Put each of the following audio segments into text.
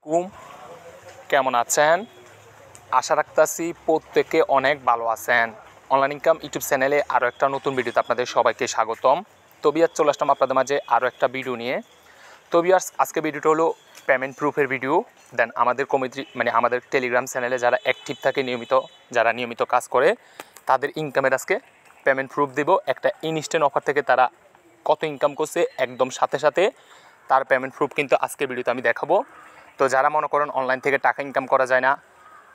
কুম কেমন আছেন? আশা রাখতেছি প্রত্যেকে অনেক ভালো আছেন। অনলাইন ইনকাম ইউটিউব চ্যানেলে আরও একটা নতুন ভিডিওতে আপনাদের সবাইকে স্বাগতম। তো বিয়ার্স, চলে আসলাম আপনাদের মাঝে আরও একটা ভিডিও নিয়ে। তো বিয়ার্স, আজকে ভিডিওটা হলো পেমেন্ট প্রুফের ভিডিও। দেন আমাদের কমিটি আমাদের টেলিগ্রাম চ্যানেলে যারা অ্যাক্টিভ থাকে যারা নিয়মিত কাজ করে তাদের ইনকামের আজকে পেমেন্ট প্রুফ দেব। একটা ইনস্ট্যান্ট অফার থেকে তারা কত ইনকাম করছে একদম সাথে সাথে তার পেমেন্ট প্রুফ কিন্তু আজকের ভিডিওতে আমি দেখাবো। তো যারা মনে করেন অনলাইন থেকে টাকা ইনকাম করা যায় না,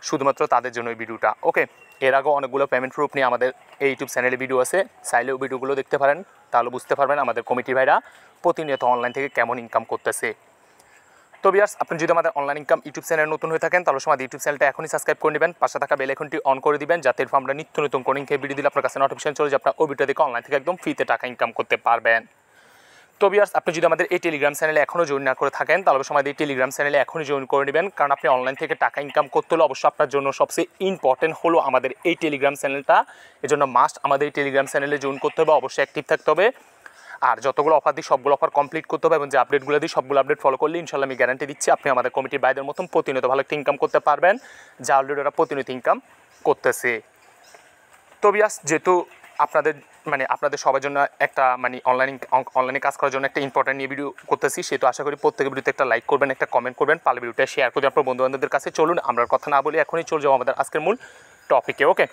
শুধুমাত্র তাদের জন্য এই ভিডিওটা। ওকে, এর আগেও অনেকগুলো পেমেন্ট প্রুফ নিয়ে আমাদের এই ইউটিউব চ্যানেলে ভিডিও আছে, চাইলেও ভিডিওগুলো দেখতে পারেন, তাহলে বুঝতে পারবেন আমাদের কমিটি ভাইরা প্রতিনিয়ত অনলাইন থেকে কেমন ইনকাম করতেছে। তো ভিউয়ার্স, আপনি যদি আমাদের অনলাইন ইনকাম ইউটিউব চ্যানেল নতুন হয়ে থাকেন তাহলে আমাদের ইউটিউব চ্যানেলটা এখনই সাবস্ক্রাইব করে নেবেন, পাশে থাকা বেল আইকনটি অন করে দিবেন, যাতে আমরা নিত্য নতুন কোনো ভিডিও দিলে আপনার কাছে নোটিফিকেশন চলে যায়, আপনার ওই ভিডিও দেখে অনলাইন থেকে একদম ফ্রিতে টাকা ইনকাম করতে পারবেন। তো ভিউয়ার্স, আপনি যদি আমাদের এই টেলিগ্রাম চ্যানেলে এখনও জয়েন না করে থাকেন তাহলে অবশ্যই আমাদের এই টেলিগ্রাম চ্যানেলে এখনই জয়েন করে নেবেন, কারণ আপনি অনলাইন থেকে টাকা ইনকাম করতে হলে অবশ্যই আপনার জন্য সবচেয়ে ইম্পর্টেন্ট হলো আমাদের এই টেলিগ্রাম চ্যানেলটা। এজন্য মাস্ট আমাদের এই টেলিগ্রাম চ্যানেলে জয়েন করতে হবে, অবশ্যই অ্যাক্টিভ থাকতে হবে, আর যতগুলো অফার দিই সবগুলো অফার কমপ্লিট করতে হবে, এবং যে আপডেটগুলো দিই সবগুলো আপডেট ফলো করলে ইনশাল্লাহ আমি গ্যারান্টি দিচ্ছি আপনি আমাদের কমিটির বাইরের মতন প্রতিনিয়ত ভালো একটা ইনকাম করতে পারবেন, যা অলরেডি ওরা প্রতিনিয়ত ইনকাম করতেছে। তো ভিউয়ার্স, যেহেতু আপনাদের সবার জন্য একটা অনলাইনে কাজ করার জন্য একটা ইম্পর্টেন্ট নিয়ে ভিডিও করতেছি, সেহেতু আশা করি প্রত্যেকের ভিডিওতে একটা লাইক করবেন, একটা কমেন্ট করবেন, পারলে ভিডিওটা শেয়ার করে আপনার বন্ধুবান্ধবদের কাছে। চলুন আমরা কথা না বলি এখনই চলে যাবো আমাদের আজকের মূল টপিকে। ওকে,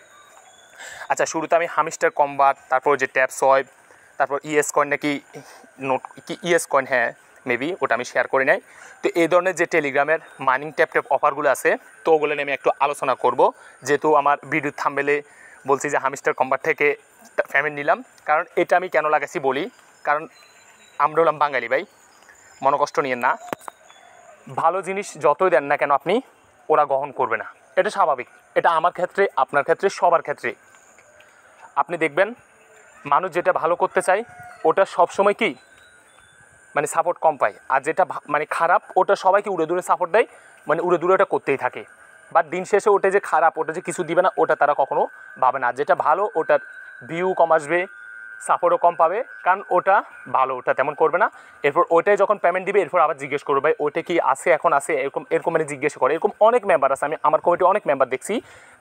আচ্ছা, শুরুতে আমি হামিস্টার কম্বাট, তারপর যে ট্যাপ সোয়াইপ, তারপর ইএস কয়েন নাকি ইএস কয়েন, হ্যাঁ মেবি ওটা আমি শেয়ার করি নাই। তো এই ধরনের যে টেলিগ্রামের মাইনিং ট্যাপ অফারগুলো আছে, তো ওগুলো নিয়ে আমি একটু আলোচনা করব। যেহেতু আমার ভিডিও থাম্বনেলে বলছি যে হামিস্টার কম্বাট থেকে পেমেন্ট নিলাম, কারণ এটা আমি কেন লাগাইছি বলি, কারণ আমরা হলাম বাঙালি ভাই, মনোকষ্ট নিয়েন না। ভালো জিনিস যতই দেন না কেন আপনি, ওরা গ্রহণ করবে না, এটা স্বাভাবিক। এটা আমার ক্ষেত্রে, আপনার ক্ষেত্রে, সবার ক্ষেত্রে। আপনি দেখবেন মানুষ যেটা ভালো করতে চায় ওটা সবসময় কি সাপোর্ট কম পায়, আর যেটা খারাপ ওটা সবাইকে উড়ে দূরে সাপোর্ট দেয়, উড়ে দূরে ওটা করতেই থাকে। বাট দিন শেষে ওটা যে খারাপ, ওটা যে কিছু দিবে না, ওটা তারা কখনো ভাবে না। যেটা ভালো ওটার ভিউ কম আসবে, সাপোর্টও কম পাবে, কারণ ওটা ভালো, ওটা তেমন করবে না। এরপর ওইটাই যখন পেমেন্ট দিবে এরপর আবার জিজ্ঞেস করবে ভাই ওইটা কি আছে, এখন আছে, এরকম জিজ্ঞেস করে। এরকম অনেক মেম্বার আছে, আমি আমার কমিটি অনেক মেম্বার দেখছি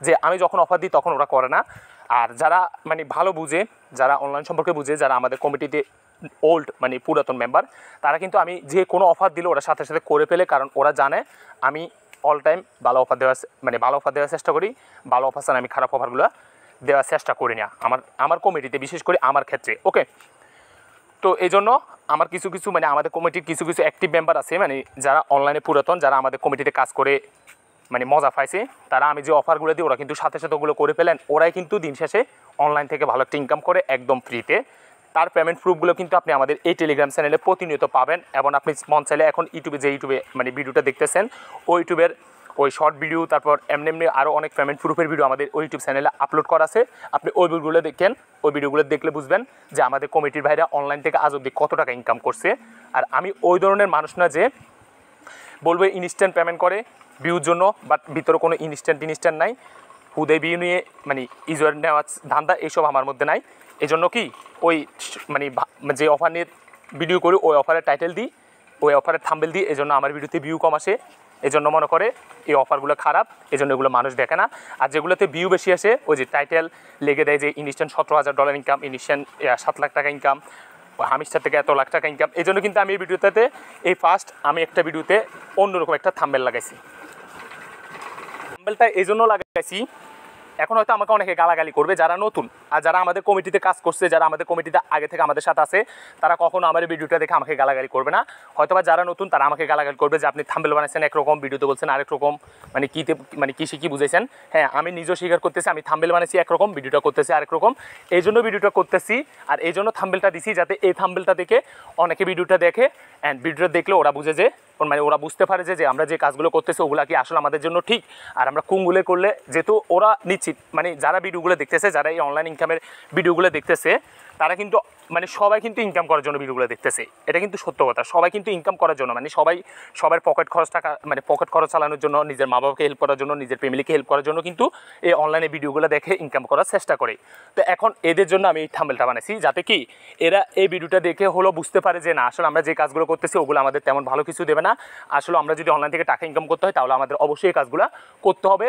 যে আমি যখন অফার দিই তখন ওরা করে না। আর যারা ভালো বুঝে, যারা অনলাইন সম্পর্কে বুঝে, যারা আমাদের কমিটিতে ওল্ড পুরাতন মেম্বার, তারা কিন্তু আমি যে কোনো অফার দিলে ওরা সাথে সাথে করে ফেলে, কারণ ওরা জানে আমি অল টাইম ভালো অফার দেওয়ার চেষ্টা করি। ভালো অফার ছাড়া আমি খারাপ অফারগুলো দেওয়ার চেষ্টা করি না আমার কমিটিতে, বিশেষ করে আমার ক্ষেত্রে। ওকে, তো এই জন্য আমার কিছু আমাদের কমিটির কিছু অ্যাক্টিভ মেম্বার আছে, যারা অনলাইনে পুরাতন, যারা আমাদের কমিটিতে কাজ করে মজা পাইছে, তারা আমি যে অফারগুলো দিই ওরা কিন্তু সাথে সাথে ওগুলো করে ফেলেন। ওরাই কিন্তু দিন শেষে অনলাইন থেকে ভালো একটা ইনকাম করে একদম ফ্রিতে। তার পেমেন্ট প্রুফগুলো কিন্তু আপনি আমাদের এই টেলিগ্রাম চ্যানেলে প্রতিনিয়ত পাবেন, এবং আপনি মন চাইলে এখন ইউটিউবে ভিডিওটা দেখতেছেন, ওই ইউটিউবের ওই শর্ট ভিডিও, তারপর এমনি আরও অনেক পেমেন্ট প্রুফের ভিডিও আমাদের ওই ইউটিউব চ্যানেলে আপলোড করা আছে। আপনি ওই ভিডিওগুলো দেখেন, ওই ভিডিওগুলো দেখলে বুঝবেন যে আমাদের কমিটির ভাইরা অনলাইন থেকে আজ অবধি কত টাকা ইনকাম করছে। আর আমি ওই ধরনের মানুষ না যে বলবো ইনস্ট্যান্ট পেমেন্ট করে ভিউর জন্য, বাট ভিতরে কোনো ইনস্ট্যান্ট নাই, হুদে ভিউ নিয়ে ইউজার নেওয়া ধান্দা এইসব আমার মধ্যে নাই। এই জন্য কি ওই যে অফার নিয়ে ভিডিও করি ওই অফারের টাইটেল দিই, ওই অফারের থাম্বনেল দিই, এই জন্য আমার ভিডিওতে ভিউ কম আসে। এই জন্য মনে করে এই অফারগুলো খারাপ, এই জন্য এগুলো মানুষ দেখে না। আর যেগুলোতে ভিউ বেশি আসে ওই যে টাইটেল লেগে দেয় যে ইনস্ট্যান্ট $17,000 ইনকাম, ইনস্ট্যান্ট 7 লাখ টাকা ইনকাম, হামিস্টার থেকে এত লাখ টাকা ইনকাম, এই জন্য কিন্তু আমি এই ভিডিওটাতে আমি একটা ভিডিওতে অন্যরকম একটা থাম্বনেল লাগাইছি। থাম্বনেলটা এই জন্য লাগাইছি, এখন হয়তো আমাকে অনেকে গালাগালি করবে যারা নতুন, আর যারা আমাদের কমিটিতে কাজ করছে, যারা আমাদের কমিটিতে আগে থেকে আমাদের সাথে আছে, তারা কখনো আমার ভিডিওটা দেখে আমাকে গালাগালি করবে না। হয়তোবা যারা নতুন তারা আমাকে গালাগালি করবে যে আপনি থাম্বনেল বানাইছেন একরকম, ভিডিওতে বলছেন আরেক রকম, কি বুঝাইছেন। হ্যাঁ, আমি নিজেও স্বীকার করতেছি, আমি থাম্বনেল বানাইছি একরকম, ভিডিওটা করতেছি আরেক রকম। এই জন্য ভিডিওটা করতেছি, আর এই জন্য থাম্বনেলটা দিছি, যাতে এই থাম্বনেলটা দেখে অনেকে ভিডিওটা দেখে, অ্যান্ড ভিডিওটা দেখলে ওরা বুঝে যে ওরা বুঝতে পারে যে আমরা যে কাজগুলো করতেছি ওগুলো কি আসলে আমাদের জন্য ঠিক, আর আমরা কোনগুলো করলে, যেহেতু ওরা নিশ্চিত যারা ভিডিওগুলো দেখতেছে, যারা এই অনলাইন ইনকামের ভিডিওগুলো দেখতেছে, তারা কিন্তু মানে সবাই কিন্তু ইনকাম করার জন্য ভিডিওগুলো দেখতেছে, এটা কিন্তু সত্য কথা। সবাই কিন্তু ইনকাম করার জন্য, মানে সবার পকেট খরচ টাকা, মানে পকেট খরচ চালানোর জন্য, নিজের মা বাবাকে হেল্প করার জন্য, নিজের ফ্যামিলিকে হেল্প করার জন্য কিন্তু এই অনলাইনে ভিডিওগুলো দেখে ইনকাম করার চেষ্টা করে। তো এখন এদের জন্য আমি এই থাম্বনেলটা বানাইছি, যাতে কি এরা এই ভিডিওটা দেখে হলো বুঝতে পারে যে না, আসলে আমরা যে কাজগুলো করতেছি ওগুলো আমাদের তেমন ভালো কিছু দেবে না। আসলে আমরা যদি অনলাইন থেকে টাকা ইনকাম করতে হয় তাহলে আমাদের অবশ্যই এই কাজগুলো করতে হবে।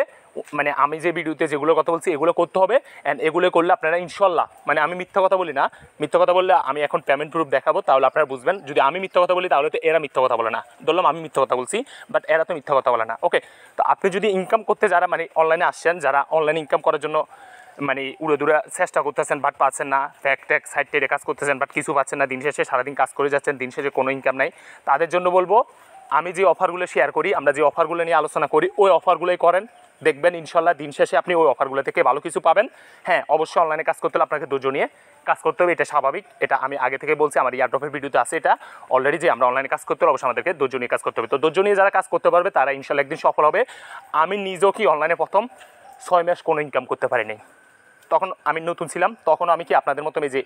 মানে আমি যে ভিডিওতে যেগুলো কথা বলছি এগুলো করতে হবে, অ্যান্ড এগুলো করলে আপনারা ইনশাল্লাহ, মানে আমি মিথ্যা কথা বলি না, মিথ্যা কথা বললে আমি এখন পেমেন্ট প্রুফ দেখাবো, তাহলে আপনারা বুঝবেন। যদি আমি মিথ্যা কথা বলি তাহলে তো এরা মিথ্যা কথা বলে না, ধরলাম আমি মিথ্যা কথা বলছি, বাট এরা তো মিথ্যা কথা বলে না। ওকে, তো আপনি যদি ইনকাম করতে যারা মানে অনলাইনে আসছেন, যারা অনলাইনে ইনকাম করার জন্য মানে উড়ে দূরে চেষ্টা করতেছেন বাট পাচ্ছেন না, ট্যাক সাইড টেরে কাজ করতেছেন বাট কিছু পাচ্ছেন না, দিন শেষে সারাদিন কাজ করে যাচ্ছেন, দিন শেষে কোনো ইনকাম নাই, তাদের জন্য বলবো আমি যে অফারগুলো শেয়ার করি, আমরা যে অফারগুলো নিয়ে আলোচনা করি, ওই অফারগুলোই করেন, দেখবেন ইনশাল্লাহ দিন শেষে আপনি ওই অফারগুলো থেকে ভালো কিছু পাবেন। হ্যাঁ, অবশ্যই অনলাইনে কাজ করতে হলে আপনাকে ধৈর্য নিয়ে কাজ করতে হবে, এটা স্বাভাবিক, এটা আমি আগে থেকে বলছি, আমার ইয়ারড্রপের ভিডিওতে আছে এটা অলরেডি, যে আমরা অনলাইনে কাজ করতে হলে অবশ্যই আমাদেরকে ধৈর্য নিয়ে কাজ করতে হবে। তো ধৈর্য নিয়ে যারা কাজ করতে পারবে তারা ইনশাল্লাহ একদিন সফল হবে। আমি নিজেও কি অনলাইনে প্রথম 6 মাস কোনো ইনকাম করতে পারিনি, তখন আমি নতুন ছিলাম, তখন আমি কি আপনাদের মতো যে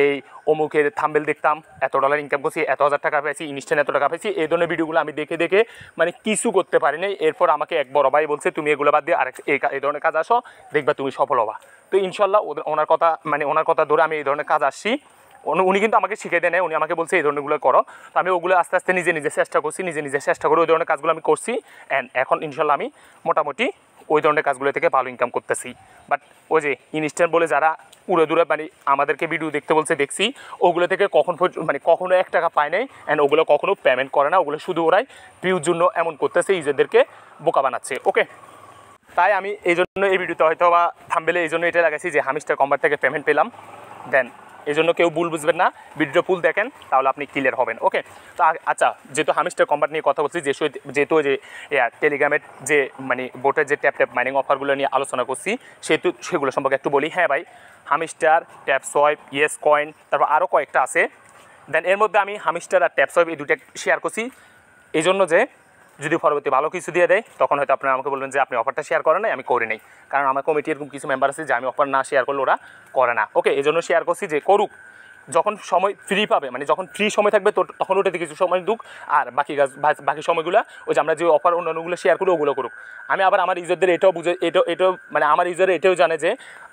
এই অমুকের থাম্বেল দেখতাম, $এত ইনকাম করছি, $1,000 টাকা পেয়েছি, ইনস্ট্যান্ট এত টাকা পেয়েছি, এই ধরনের ভিডিওগুলো আমি দেখে দেখে মানে কিছু করতে পারিনি। এরপর আমাকে এক বড় ভাই বলছে তুমি এগুলো বাদ দিয়ে আরেক এই ধরনের কাজ আসো, দেখবা তুমি সফল হবা। তো ইনশাল্লাহ ওনার কথা ধরে আমি এই ধরনের কাজ আসছি। উনি কিন্তু আমাকে শিখিয়ে দেয়, উনি আমাকে বলছে এই ধরনেরগুলো করো। তো আমি ওগুলো আস্তে আস্তে নিজে চেষ্টা করছি, নিজে চেষ্টা করে ওই ধরনের কাজগুলো আমি করছি, অ্যান্ড এখন ইনশাল্লাহ আমি মোটামুটি ওই ধরনের কাজগুলো থেকে ভালো ইনকাম করতেছি। বাট ওই যে ইনস্ট্যান্ট বলে যারা উড়ে দূরে মানে আমাদেরকে ভিডিও দেখতে বলছে, দেখছি ওগুলো থেকে কখনো $1 পায় নাই, অ্যান্ড ওগুলো কখনো পেমেন্ট করে না, ওগুলো শুধু ওরাই ভিউর জন্য এমন করতেছে, ইউজারদেরকে বোকা বানাচ্ছে। ওকে, তাই আমি এই জন্য এই ভিডিওতে হয়তো বা থাম্বনেলে এই জন্য এটা লাগাইছি যে হামিস্টার কম্বার থেকে পেমেন্ট পেলাম, দেন এই জন্য কেউ ভুল বুঝবেন না, ভিডিওটা ফুল দেখেন তাহলে আপনি ক্লিয়ার হবেন। ওকে, তো আচ্ছা, যেহেতু হামিস্টার কম্বার নিয়ে কথা বলছি, যেহেতু যে টেলিগ্রামের যে মানে বোটের যে ট্যাপ মাইনিং অফারগুলো নিয়ে আলোচনা করছি, সেহেতু সেগুলো সম্পর্কে একটু বলি। হ্যাঁ ভাই, হামিস্টার, ট্যাপসোয়াইপ, ইয়েস কয়েন, তারপর আরও কয়েকটা আছে। দেন এর মধ্যে আমি হামিস্টার আর ট্যাপসোয়াইপ এই দুটো শেয়ার করছি এই জন্য যে যদি পরবর্তী ভালো কিছু দিয়ে দেয় তখন হয়তো আপনারা আমাকে বলবেন যে আপনি অফারটা শেয়ার করেন নাই, আমি করি নাই, কারণ আমার কমিটি এরকম কিছু মেম্বার আছে যে আমি অফার না শেয়ার করলে ওরা করে না। ওকে, এই জন্য শেয়ার করছি যে করুক, যখন সময় ফ্রি পাবে, মানে যখন ফ্রি সময় থাকবে তো তখন ওটাতে কিছু সময় দুক, আর বাকি সময়গুলো ওই যে আমরা যে অফার অন্যান্যগুলো শেয়ার করি ওগুলো করুক। আমি আবার আমার ইউজারদের এটাও মানে আমার ইউজাররা এটাও জানে যে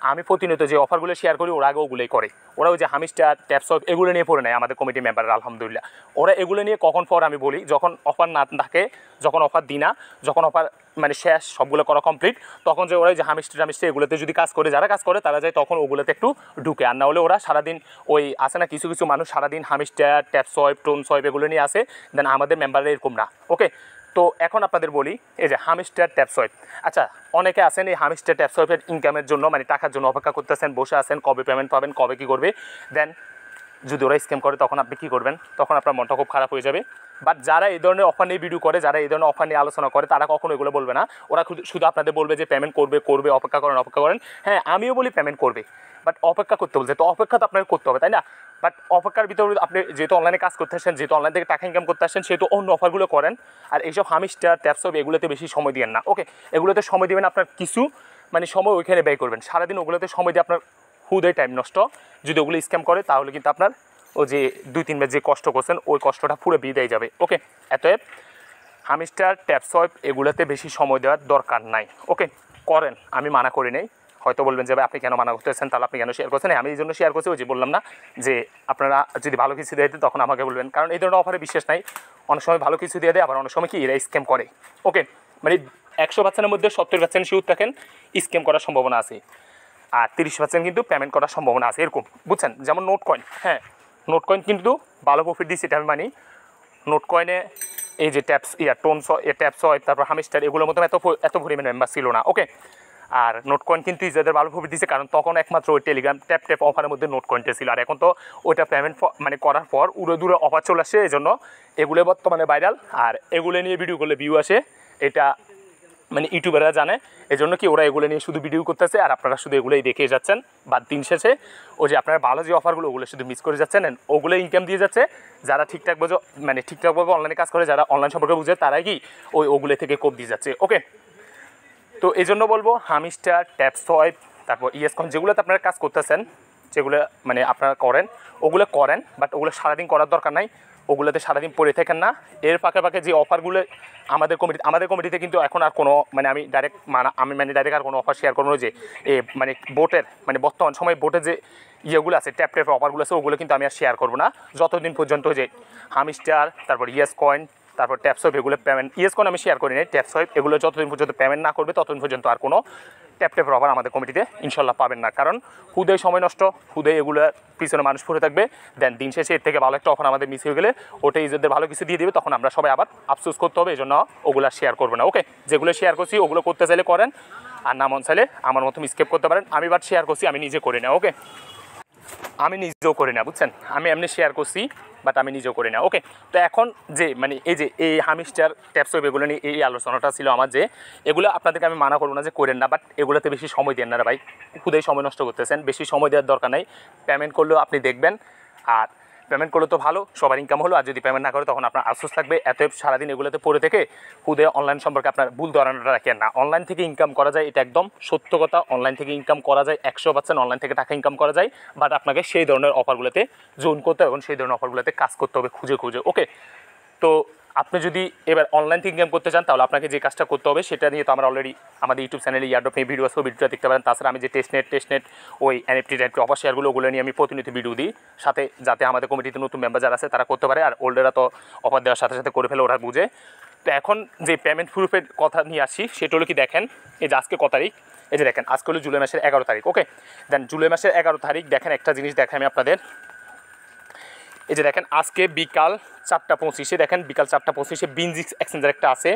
আমি প্রতিনিয়ত যে অফারগুলো শেয়ার করি ওরা আগে ওগুলোই করে, ওরা ওই যে হামিস্টার, ট্যাপসপ এগুলো নিয়ে পড়ে নেয় আমাদের কমিটি মেম্বাররা, আলহামদুলিল্লাহ। ওরা এগুলো নিয়ে কখন পর আমি বলি, যখন অফার না থাকে, যখন অফার দিই না, যখন অফার মানে শেষ সবগুলো করা কমপ্লিট, তখন যে ওরা যে হামিস্টার এগুলোতে যদি কাজ করে, যারা কাজ করে তারা যায় তখন ওগুলোতে একটু ঢুকে, আর না হলে ওরা সারাদিন ওই আসে না, কিছু মানুষ সারাদিন হামিস্টার, ট্যাপসোয়াইপ, টোনসোয়াইপ এগুলো নিয়ে আসে, দেন আমাদের মেম্বাররা এরকম না। ওকে, তো এখন আপনাদের বলি এই যে হামিস্টার, ট্যাপসোয়াইপ। আচ্ছা, অনেকে আছেন এই হামিস্টার, ট্যাপসোয়াইপের ইনকামের জন্য মানে টাকার জন্য অপেক্ষা করতেছেন, বসে আছেন কবে পেমেন্ট পাবেন, কবে কী করবে। দেন যদি ওরা স্ক্যাম করে তখন আপনি কী করবেন, তখন আপনার মনটা খুব খারাপ হয়ে যাবে। বাট যারা এই ধরনের অফার নিয়ে ভিডিও করে, যারা এই ধরনের অফার নিয়ে আলোচনা করে, তারা কখনো এগুলো বলবে না, ওরা শুধু আপনাদের বলবে যে পেমেন্ট করবে, অপেক্ষা করেন। হ্যাঁ, আমিও বলি পেমেন্ট করবে, বাট অপেক্ষা করতে বলছে, তো অপেক্ষা তো আপনাকে করতে হবে, তাই না? বাট অপেক্ষার ভিতরে আপনি যেহেতু অনলাইনে কাজ করতে আসেন, যেহেতু অনলাইন থেকে টাকা ইনকাম করতে আসেন, সেহেতু অন্য অফারগুলো করেন, আর এইসব হামিস্টার, ট্যাপসপ এগুলোতে বেশি সময় দিবেন না। ওকে, এগুলোতে সময় দিবেন আপনার কিছু মানে সময় ওইখানে ব্যয় করবেন, সারাদিন ওগুলোতে সময় দিয়ে আপনার হুদয় টাইম নষ্ট। যদি ওগুলো স্ক্যাম করে তাহলে কিন্তু আপনার ও যে 2-3 মাস যে কষ্ট করছেন ওই কষ্টটা পুরো বিদায় যাবে। ওকে, এতএব হামিস্টার, ট্যাপসপ এগুলোতে বেশি সময় দেওয়ার দরকার নাই। ওকে, করেন, আমি মানা করি নাই। হয়তো বলবেন যে আপনি কেন মানা করতেছেন, তাহলে আপনি কেন শেয়ার করছেন? আমি এই জন্য শেয়ার করছি, ওই যে বললাম না যে আপনারা যদি ভালো কিছু দিয়ে দেয় তখন আমাকে বলবেন, কারণ এই ধরনের অফারে বিশ্বাস নাই। অনেক সময় ভালো কিছু দিয়ে দেয়, আবার অনেক সময় কি এরা স্ক্যাম করে। ওকে, মানে 100% মধ্যে 70% শিওর থাকেন স্ক্যাম করার সম্ভাবনা আছে, আর 30% কিন্তু পেমেন্ট করার সম্ভাবনা আছে, এরকম বুঝছেন। যেমন নোট কয়েন, হ্যাঁ নোট কয়েন কিন্তু ভালো প্রফিট দিচ্ছে, এটা আমি মানি। নোট কয়েনে এই যে ট্যাপসপ, তারপর হামিস্টার এগুলোর মতো এত পরিমাণ মেম্বার ছিল না। ওকে, আর নোট কয়েন কিন্তু ইউজারদের ভালো প্রফিট দিচ্ছে, কারণ তখন একমাত্র ওই টেলিগ্রাম ট্যাপ অফারের মধ্যে নোট কয়েনটা ছিল, আর এখন তো ওইটা পেমেন্ট মানে করার পর উড়ে দূরে অফার চলে আসছে, এই জন্য এগুলো বর্তমানে ভাইরাল, আর এগুলো নিয়ে ভিডিও করলে ভিউ আসে, এটা মানে ইউটিউবাররা জানে। এই জন্য কি ওরা এগুলো নিয়ে শুধু ভিডিও করতেছে, আর আপনারা শুধু এগুলোই দেখে যাচ্ছেন, বা দিন শেষে ওই যে আপনারা ভালো যে অফারগুলো ওগুলো শুধু মিস করে যাচ্ছেন, ওগুলো ইনকাম দিয়ে যাচ্ছে। যারা ঠিকঠাকভাবে অনলাইনে কাজ করে, যারা অনলাইন সম্পর্কে বুঝে, তারাই কি ওগুলো থেকে কোপ দিয়ে যাচ্ছে। ওকে, তো এই জন্য বলবো হামিস্টার, ট্যাপসপ, তারপর ইয়েসকন যেগুলোতে আপনারা কাজ করতেছেন, যেগুলো মানে আপনারা করেন ওগুলো করেন, বাট ওগুলো সারাদিন করার দরকার নাই, ওগুলোতে সারাদিন পড়ে থাকেন না। এর ফাঁকে ফাঁকে যে অফারগুলো আমাদের কমিটিতে কিন্তু এখন আর কোনো মানে আমি ডাইরেক্ট আর কোনো অফার শেয়ার করবো না, যে মানে বোটের মানে বর্তমান সময়ে বোটের যে ইয়েগুলো আছে ট্যাপের অফারগুলো আছে ওগুলো কিন্তু আমি আর শেয়ার করবো না যতদিন পর্যন্ত যে হামিস্টার, তারপর ইয়েস কয়েন, তারপর ট্যাপসোয়েপ এগুলো পেমেন্ট, ইয়েস কয়েন আমি শেয়ার করি নাই, ট্যাপসোয়েপ এগুলো যতদিন পর্যন্ত পেমেন্ট না করবে ততদিন পর্যন্ত আর কোনো ট্যাপের অফার আমাদের কমিটিতে ইনশাল্লাহ পাবেন না। কারণ হুদেই সময় নষ্ট, হুদেই এগুলো পিছনে মানুষ পড়ে থাকবে, দেন দিন শেষে এর থেকে ভালো একটা অফার আমাদের মিস হয়ে গেলে ওটা ইউজারদের ভালো কিছু দিয়ে দেবে, তখন আমরা সবাই আবার আফসোস করতে হবে। এই জন্য ওগুলো শেয়ার করবো না। ওকে, যেগুলো শেয়ার করছি ওগুলো করতে চাইলে করেন, আর না মন চাইলে আমার মতো স্কিপ করতে পারেন। আমি বাট শেয়ার করছি, আমি নিজে করি না। ওকে, আমি নিজেও করি না, বুঝছেন, আমি এমনি শেয়ার করছি বাট আমি নিজেও করি না। ওকে, তো এখন যে মানে এই হামিস্টার ট্যাপসোয়েপ এগুলো নিয়ে এই আলোচনাটা ছিল আমার, যে এগুলো আপনাদেরকে আমি মানা করবো না যে করেন না, বাট এগুলোতে বেশি সময় দেন না ভাই, খুদেই সময় নষ্ট করতেছেন, বেশি সময় দেওয়ার দরকার নাই। পেমেন্ট করলেও আপনি দেখবেন, আর পেমেন্ট করলে তো ভালো, সবার ইনকাম হলো, আর যদি পেমেন্ট না করে তখন আপনার আফসোস থাকবে। এত সারাদিন এগুলোতে পড়ে থেকে খুদে অনলাইন সম্পর্কে আপনার ভুল ধারণাটা রাখেন না। অনলাইন থেকে ইনকাম করা যায়, এটা একদম সত্য কথা, অনলাইন থেকে ইনকাম করা যায় 100%, অনলাইন থেকে টাকা ইনকাম করা যায়, বাট আপনাকে সেই ধরনের অফারগুলোতে জয়েন করতে হবে এবং সেই ধরনের অফারগুলোতে কাজ করতে হবে খুঁজে খুঁজে। ওকে, তো আপনি যদি এবার অনলাইন থেকে ইনকাম করতে চান তাহলে আপনাকে যে কাজটা করতে হবে সেটা নিয়ে তো আমরা অলরেডি আমাদের ইউটিউব চ্যানেলে ইয়ারড্রপ নিয়ে ভিডিও আছে, ভিডিওটা দেখতে পারেন। তাছাড়া আমি যে টেস্টনেট ওই এনএফটি টাইপের অফার শেয়ারগুলো ওগুলো নিয়ে আমি প্রতিনিয়ত ভিডিও দিই, সাথে যাতে আমাদের কমিটিতে নতুন মেম্বার যারা আছে তারা করতে পারে, আর ওল্ডেরা তো অফার দেওয়ার সাথে সাথে করে ফেলে, ওরা বুঝে। তো এখন যে পেমেন্ট প্রুফের কথা নিয়ে আসি সেটা হলো কি, দেখেন এই যে আজকে কত তারিখ, এই যে দেখেন আজকে হলো জুলাই মাসের 11 তারিখ। ওকে, দেন জুলাই মাসের 11 তারিখ দেখেন একটা জিনিস দেখেন আমি আপনাদের, এই যে দেখেন আজকে বিকাল 4:25 দেখেন বিকাল 4:25 বিনজিক্স এক্সচেঞ্জার একটা আছে।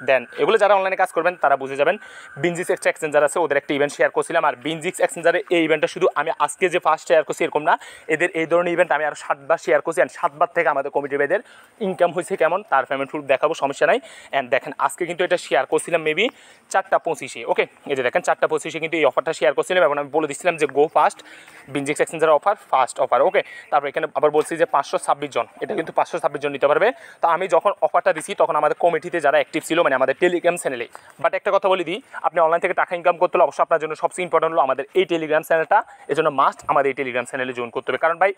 দেন এগুলো যারা অনলাইনে কাজ করবেন তারা বুঝে যাবেন। বিনজিক্স একটা এক্সচেঞ্জার আছে, ওদের একটা ইভেন্ট শেয়ার করছিলাম, আর বিনজিক্স এক্সচেঞ্জারে এই ইভেন্টটা শুধু আমি আজকে যে ফার্স্ট শেয়ার করছি এরকম না, এদের এই ধরনের ইভেন্ট আমি আরও 7বার শেয়ার করছি, অ্যান্ড 7বার থেকে আমাদের কমিটির এদের ইনকাম হয়েছে কেমন তার পেমেন্ট প্রুফ দেখাবো, সমস্যা নাই। অ্যান্ড দেখেন আজকে কিন্তু এটা শেয়ার করছিলাম মেবি 4:25। ওকে, এই যে দেখেন 4:25 কিন্তু এই অফারটা শেয়ার করছিলাম, এবং আমি বলে দিচ্ছিলাম যে go fast BingX exchanger offer, first offer. Okay, তারপর এখানে আবার বলছি যে 526 জন, এটা কিন্তু 526 জন নিতে পারবে। তো আমি যখন অফারটা দিছি তখন আমাদের কমিটিতে যারা অ্যাক্টিভ ছিল মানে আমাদের টেলিগ্রাম চ্যানেলে, বাট একটা কথা বলে দিই, আপনি অনলাইন থেকে টাকা ইনকাম করতে হলে অবশ্যই আপনার জন্য সবচেয়ে ইম্পর্টেন্ট হলো আমাদের এই টেলিগ্রাম চ্যানেলটা, এজন্য মাস্ট আমাদের এই টেলিগ্রাম চ্যানেলে জয়েন করতে হবে। কারণ ভাই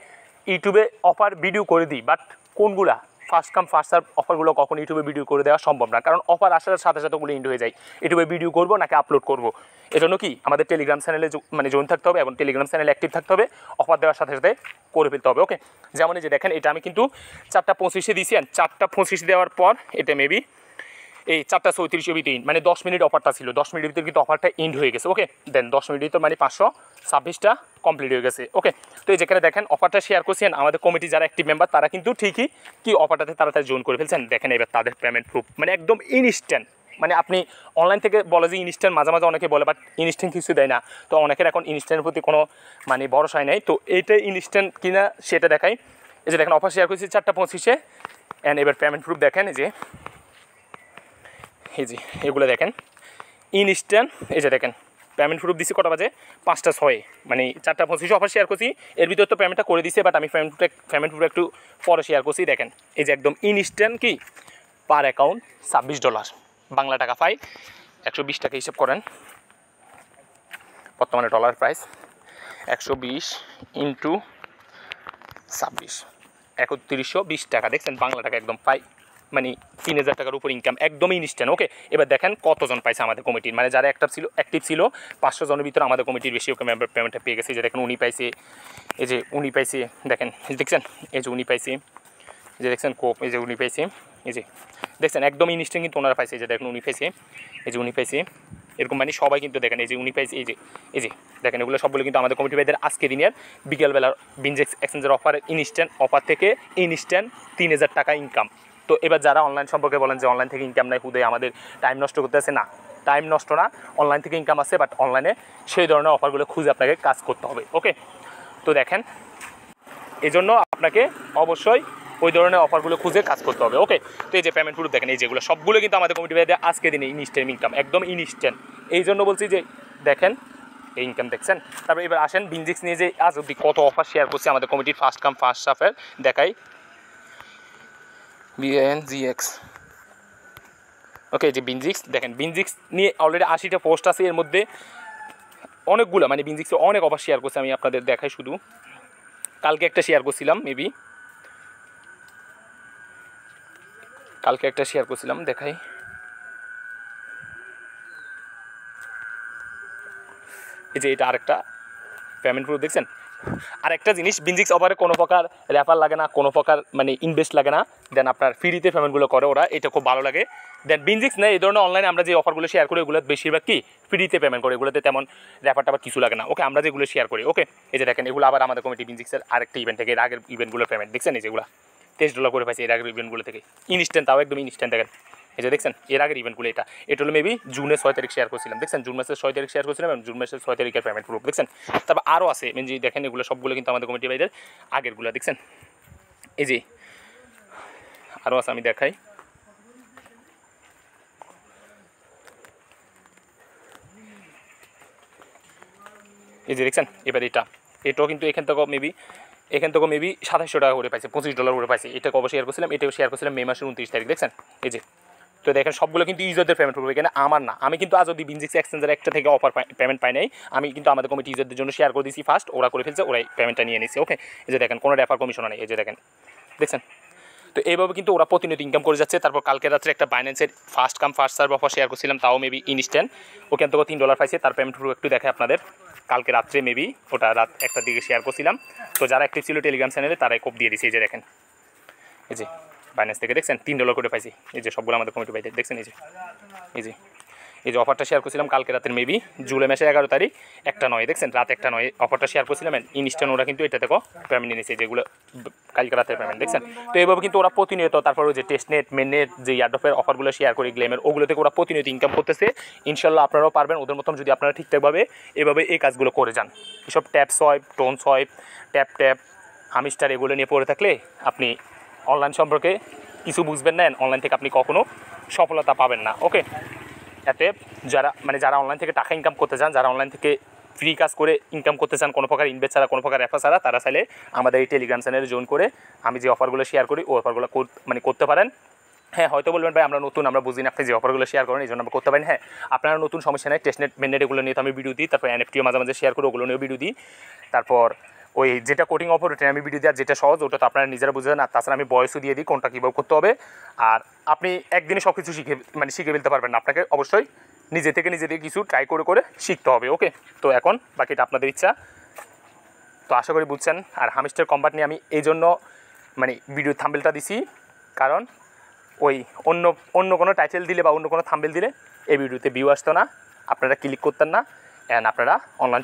ইউটিউবে অফার ভিডিও করে দিই, বাট কোনগুলা ফার্স্ট কাম ফার্স্ট সার্ভ অফারগুলো কখন ইউটিউবে ভিডিও করে দেওয়া সম্ভব না, কারণ অফার আসার সাথে সাথে ওগুলো ইন্ড হয়ে যায়, ইউটিউবে ভিডিও করবো নাকি আপলোড করবো। এজন্য কি আমাদের টেলিগ্রাম চ্যানেলে মানে জয়েন থাকতে হবে এবং টেলিগ্রাম চ্যানেলে অ্যাক্টিভ থাকতে হবে, অফার দেওয়ার সাথে সাথে করে ফেলতে হবে। ওকে, যেমন এই যে দেখেন এটা আমি কিন্তু 4:25 দিয়েছি, 4:25 দেওয়ার পর এটা মেবি এই 4:34 ভিতরে মানে 10 মিনিট অফারটা ছিল, 10 মিনিটের ভিতরে কিন্তু অফারটা এন্ড হয়ে গেছে। ওকে, দেন 10 মিনিট ভিতরে মানে 526টা কমপ্লিট হয়ে গেছে। ওকে, তো এই যেখানে দেখেন অফারটা শেয়ার করছেন আমাদের কমিটি যারা অ্যাক্টিভ মেম্বার তারা কিন্তু ঠিকই কি অফারটাতে তাড়াতাড়ি জয়েন করে ফেলছেন। দেখেন এবার তাদের পেমেন্ট প্রুফ মানে একদম ইনস্ট্যান্ট, মানে আপনি অনলাইন থেকে বলে যে ইনস্ট্যান্ট, মাঝে মাঝে অনেকে বলে বাট ইনস্ট্যান্ট কিছু দেয় না, তো অনেকের এখন ইনস্ট্যান্টের প্রতি কোনো মানে ভরসাই নেই। তো এইটাই ইনস্ট্যান্ট কিনা সেটা দেখাই। এই যে দেখেন অফার শেয়ার করেছি 4:25 অ্যান্ড এবার পেমেন্ট প্রুফ দেখেন, এই যে এগুলো দেখেন ইনস্ট্যান্ট। এই যে দেখেন পেমেন্ট প্রুফ দিচ্ছি কটা বাজে, 5:06, মানে 4:25 অফার শেয়ার করছি, এর ভিতরে তো পেমেন্টটা করে দিচ্ছে, বাট আমি পেমেন্ট প্রুফ একটু পরে শেয়ার করছি। দেখেন এই যে একদম ইনস্ট্যান্ট কি পার অ্যাকাউন্ট $26, বাংলা টাকা পাই 120 টাকা হিসেব করেন, বর্তমানে ডলার প্রাইস 120 ইন্টু 26 3120 টাকা। দেখছেন বাংলা টাকা একদম পাই মানে 3000 টাকার উপর ইনকাম, একদমই ইনস্ট্যান্ট। ওকে, এবার দেখেন কতজন পাইছে আমাদের কমিটির, মানে যারা অ্যাক্টিভ ছিল 500 জনের ভিতরে আমাদের কমিটির বেশি ওকে মেম্বার পেমেন্টটা পেয়ে গেছে। যে দেখেন উনি পাইছে, এই যে উনি পাইছে, দেখেন দেখছেন এই যে উনি পাইছে, এই যে দেখছেন কোপ, এই যে উনি পাইছে, এই যে দেখছেন একদম ইনস্ট্যান্ট কিন্তু ওনারা পাইছে। এই যে দেখেন উনি পাইছে, এই যে উনি পাইছে, এরকম মানে সবাই কিন্তু দেখেন এই যে উনি পাইছে, এই যে দেখেন এগুলো সবগুলো কিন্তু আমাদের কমিটি ভাইদের আজকে দিনের বিকেলবেলার বিনজিক্স এক্সচেঞ্জের ইনস্ট্যান্ট অফার থেকে ইনস্ট্যান্ট 3000 টাকা ইনকাম। তো এবার যারা অনলাইন সম্পর্কে বলেন যে অনলাইন থেকে ইনকাম নাই, হুদে আমাদের টাইম নষ্ট করতেছে, না টাইম নষ্ট না, অনলাইন থেকে ইনকাম আছে, বাট অনলাইনে সেই ধরনের অফারগুলো খুঁজে আপনাকে কাজ করতে হবে। ওকে, তো দেখেন এই জন্য আপনাকে অবশ্যই ওই ধরনের অফারগুলো খুঁজে কাজ করতে হবে। ওকে, তো এই যে পেমেন্ট প্রুফ দেখেন, এই যেগুলো সবগুলো কিন্তু আমাদের কমিটি ভাইদের আজকে দিনে ইনস্ট্যান্ট ইনকাম, একদম ইনস্ট্যান্ট। এই জন্য বলছি যে দেখেন এই ইনকাম দেখছেন। তারপরে এবার আসেন বিনজিক্স নিয়ে যে আজ অব্দি কত অফার শেয়ার করছে আমাদের কমিটির ফার্স্ট কাম ফার্স্ট সার্ভের দেখাই। BINGX, ওকে, যে বিনজিক্স দেখেন, বিনজিক্স নিয়ে অলরেডি 80টা পোস্ট আছে, এর মধ্যে অনেকগুলো মানে বিনজিক্সে অনেক অফার শেয়ার করছে, আমি আপনাদের দেখাই শুধু। কালকে একটা শেয়ার করছিলাম দেখাই। এই যে এটা আরেকটা পেমেন্ট প্রুফ দেখছেন। আর একটা জিনিস, বিনজিক্স অফারে কোনো প্রকার রেফার লাগে না, কোনো প্রকার মানে ইনভেস্ট লাগে না, দেন আপনার ফ্রিতে পেমেন্টগুলো করে ওরা, এটা খুব ভালো লাগে। দেন বিনজিক্স নেই এই ধরনের অনলাইনে আমরা যে অফারগুলো শেয়ার করি ওগুলো বেশিরভাগ কি ফ্রিতে পেমেন্ট করে, এগুলোতে তেমন রেফার টাফার কিছু লাগে না। ওকে, আমরা যেগুলো শেয়ার করি, ওকে এই যে দেখেন এগুলো আবার আমাদের কমিটি বিনজিক্সের আরেকটা ইভেন্ট থেকে, এর আগের ইভেন্টগুলো পেমেন্ট দেখছেন, এই যেগুলো $23 করে পাইছে এর আগের ইভেন্টগুলো থেকে, ইনস্ট্যান্ট, তাও একদম ইনস্ট্যান্ট। দেখেন এই যে দেখছেন এর আগের ইভেন্টগুলো, এটা হলো মেবি জুনের 6 তারিখ শেয়ার করছিলাম, দেখছেন জুন মাসের 6 তারিখ শেয়ার করছিলাম এবং জুন মাসের 6 তারিখের পেমেন্ট প্রুফ দেখছেন। তারপর আরও আছে যে দেখেন এগুলো সবগুলো কিন্তু আমাদের কমিটি ভাইদের আগেরগুলো দেখছেন। এই যে আরও আছে, আমি দেখাই। এই যে দেখছেন এবার এটাও কিন্তু এখান থেকেও মেবি $2700 করে পাইছে, $25 করে পাইছে। এটা কবে শেয়ার করছিলাম, এটাও শেয়ার করছিলাম মে মাসের 29 তারিখ দেখছেন। এই যে তো দেখেন সবগুলো কিন্তু ইউজারদের পেমেন্ট করবে, এখানে আমার না। আমি কিন্তু আজ অব্দি বিনজিক্স এক্সচেঞ্জের একটা থেকে অফার পেমেন্ট পাই নাই, আমি কিন্তু আমাদের কমিটি ইউজারদের জন্য শেয়ার করে দিয়েছি ফার্স্ট, ওরা করে ফেলছে, ওরাই পেমেন্টটা নিয়ে নিচ্ছে। ওকে, এই যে দেখেন কোনো রেফার কমিশন নেই, এই যে দেখছেন। তো এইভাবে কিন্তু ওরা প্রতিনিয়ত ইনকাম করে যাচ্ছে। তারপর কালকে রাত্রে একটা বাইন্যান্সের first come first serve offer share করছিলাম, তাও মেবি ইনস্ট্যান্ট, ওখান থেকে $3 পাইছে। তার পেমেন্ট প্রুফ একটু দেখে আপনাদের, কালকে রাত্রে মেবি ওটা রাত 1টার দিকে শেয়ার করছিলাম। তো যারা অ্যাক্টিভ ছিল টেলিগ্রাম চ্যানেলে তারাই কোপ দিয়ে দিয়েছে। এই যে দেখেন, এই যে বাইন্যান্স থেকে দেখছেন $3 করে পাইছি। এই যে সবগুলো আমাদের কমিটি পাইছে দেখছেন। এই যে অফারটা শেয়ার করছিলাম কালকে রাতের মেবি জুলাই মাসের 11 তারিখ 1:09 দেখছেন, রাত 1:09 অফারটা শেয়ার করছিলাম। ইনস্ট্যান্ট ওরা কিন্তু এটা থেকেও পেমেন্ট নিয়েছে, যেগুলো কালকে রাতের পেমেন্ট দেখছেন। তো এইভাবে কিন্তু ওরা প্রতিনিয়ত, তারপর ওই যে টেস্টনেট মেননেট যে ইয়ারডপের অফারগুলো শেয়ার করি গ্লেমের, ওগুলো থেকে ওরা প্রতিনিয়ত ইনকাম করতেছে। ইনশাল্লাহ আপনারাও পারবেন ওদের মতন, যদি আপনারা ঠিকঠাকভাবে এভাবে এই কাজগুলো করে যান। এসব tap swipe, tone swipe, tap hamster এগুলো নিয়ে পড়ে থাকলে আপনি অনলাইন সম্পর্কে কিছু বুঝবেন না, অনলাইন থেকে আপনি কখনো সফলতা পাবেন না। ওকে, এতে যারা অনলাইন থেকে টাকা ইনকাম করতে চান, যারা অনলাইন থেকে ফ্রি কাজ করে ইনকাম করতে চান কোনো প্রকার ইনভেস্ট ছাড়া, কোনো প্রকার রেফার ছাড়া, তারা চাইলে আমাদের এই টেলিগ্রাম চ্যানেলে জয়েন করে আমি যে অফারগুলো শেয়ার করি ওই অফারগুলো করতে পারেন। হ্যাঁ, হয়তো বলবেন ভাই আমরা নতুন, আমরা বুঝি না আপনি যে অফারগুলো শেয়ার করেন, এই জন্য আমরা করতে পারেন। হ্যাঁ, আপনারা নতুন, সমস্যা নেই। টেস্টনেট মেননেট এগুলো নিয়ে তো আমি ভিডিও দিই, তারপর এনএফটিও মাঝে মাঝে শেয়ার করে ওগুলো নিয়েও ভিডিও দিই। তারপর ওই যেটা কোডিং অফার ওটা আমি ভিডিও দিই, আর যেটা সহজ ওটা তো আপনারা নিজেরা বুঝবেন। আর তাছাড়া আমি বয়সও দিয়ে দিই কোনটা কীভাবে করতে হবে। আর আপনি একদিনে সব কিছু শিখে ফেলতে পারবেন না, আপনাকে অবশ্যই নিজে থেকে কিছু ট্রাই করে শিখতে হবে। ওকে, তো এখন বাকিটা আপনাদের ইচ্ছা। তো আশা করি বুঝছেন। আর হামিস্টার কম্বাট নিয়ে আমি এই জন্য ভিডিও থাম্বেলটা দিছি, কারণ ওই অন্য কোনো টাইটেল দিলে বা অন্য কোনো থাম্বেল দিলে এই ভিডিওতে ভিউ আসতো না, আপনারা ক্লিক করতেন না, অ্যান্ড আপনারা অনলাইন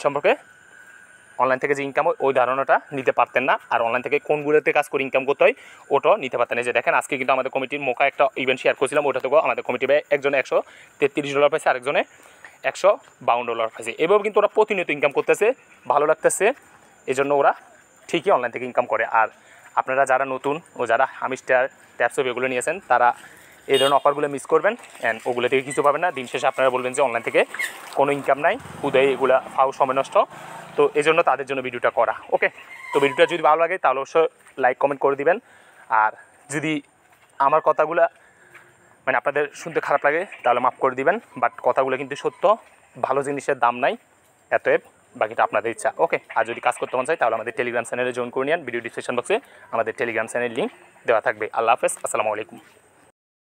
থেকে যে ইনকাম হয় ওই ধারণাটা নিতে পারতেন না। আর অনলাইন থেকে কোনগুলোতে কাজ করে ইনকাম করতে হয় ওটাও নিতে পারতেন। এই যে দেখেন আজকে কিন্তু আমাদের কমিটির মোকা একটা ইভেন্ট শেয়ার করছিলাম, ওটা থেকেও আমাদের কমিটি ভাই একজনে $133 পাইছে, আরেকজনে $152 পাইছে। এভাবে কিন্তু ওরা প্রতিনিয়ত ইনকাম করতেছে, ভালো লাগতেছে, এই জন্য ওরা ঠিকই অনলাইন থেকে ইনকাম করে। আর আপনারা যারা নতুন ও যারা হামিস্টার ট্যাপসপ এগুলো নিয়েছেন তারা এই ধরনের অফারগুলো মিস করবেন, অ্যান্ড ওগুলো থেকে কিছু পাবেন না। দিন শেষে আপনারা বলবেন যে অনলাইন থেকে কোনো ইনকাম নাই, উদয় এগুলা ফাউ সময় নষ্ট। তো এই জন্য তাদের জন্য ভিডিওটা করা। ওকে, তো ভিডিওটা যদি ভালো লাগে তাহলে অবশ্যই লাইক কমেন্ট করে দিবেন। আর যদি আমার কথাগুলো আপনাদের শুনতে খারাপ লাগে তাহলে মাফ করে দিবেন, বাট কথাগুলো কিন্তু সত্য, ভালো জিনিসের দাম নাই, এতএব বাকিটা আপনাদের ইচ্ছা। ওকে, আর যদি কাজ করতে মন চাই তাহলে আমাদের টেলিগ্রাম চ্যানেলে জয়েন করে নিন। ভিডিও ডিসক্রিপশন বক্সে আমাদের টেলিগ্রাম চ্যানেল লিঙ্ক দেওয়া থাকবে। আল্লাহ হাফেজ, আসসালামু আলাইকুম।